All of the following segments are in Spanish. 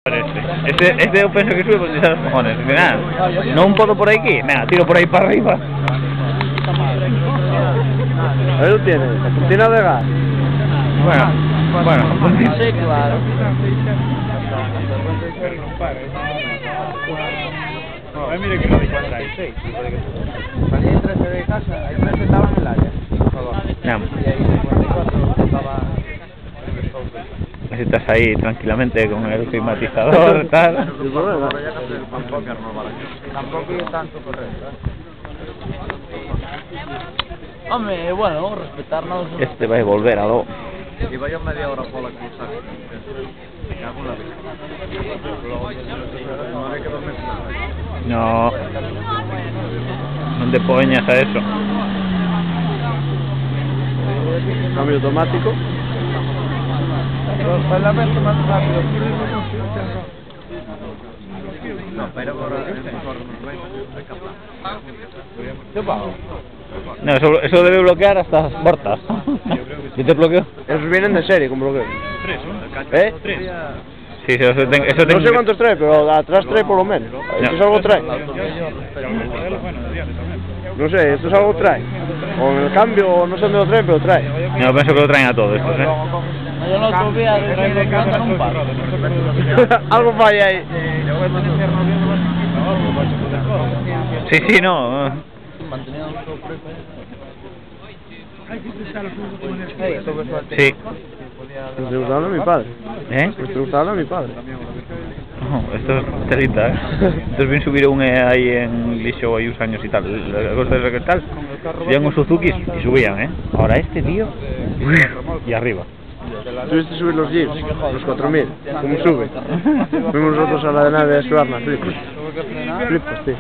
Este eu penso que sube con los cojones. Nada, non podo por aquí, nada, tiro por aí para arriba. Ahí lo tienes, la cortina de gas. Bueno, Sí, claro. Ay, mire que no hay 46. Salí de 13 de casa, ahí 13 estaba en el área. no. Y ahí 54 estaba... Si estás ahí tranquilamente con el climatizador, tal. Tampoco hay tanto correcto. Hombre, bueno, vamos a respetarnos. Este vai volver a do. Y vaya media hora por la cruzada. No. Non te poñas a eso. Cambio automático. Los parlamentos más rápido. No, pero por Yo pago. No, eso debe bloquear hasta las puertas. ¿Yo te bloqueo? Esos vienen de serie, con bloqueo. ¿Eh? Sí, eso No sé cuántos trae, pero atrás trae por lo menos. ¿Esto es algo trae? No sé, ¿esto es algo trae? O en el cambio, o no sé dónde lo traen, pero trae. Yo pienso que lo traen a todos estos, ¿eh? Yo no todavía un par. Algo falla ahí. Sí, no. Sí. Me gustaba a mi padre. ¿Eh? Me gustaba a mi padre. No, esto es telita, ¿eh? Entonces bien subir un ahí en Lixo hay unos años y tal, la cosa de que tal, subían con Suzuki y subían, ¿eh? Ahora este tío, y arriba. ¿Tuviste subir los Jeeps? Los 4000. ¿Cómo sube? Fuimos nosotros a la de nave de Suarna, flipas. Flipas, tío.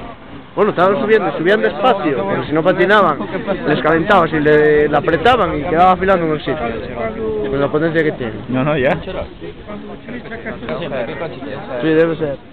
Bueno, estaban subían despacio, porque si no patinaban, les calentaba, si le apretaban y quedaba afilando en el sitio. Con la potencia que tiene. No, ya. Sí, debe ser.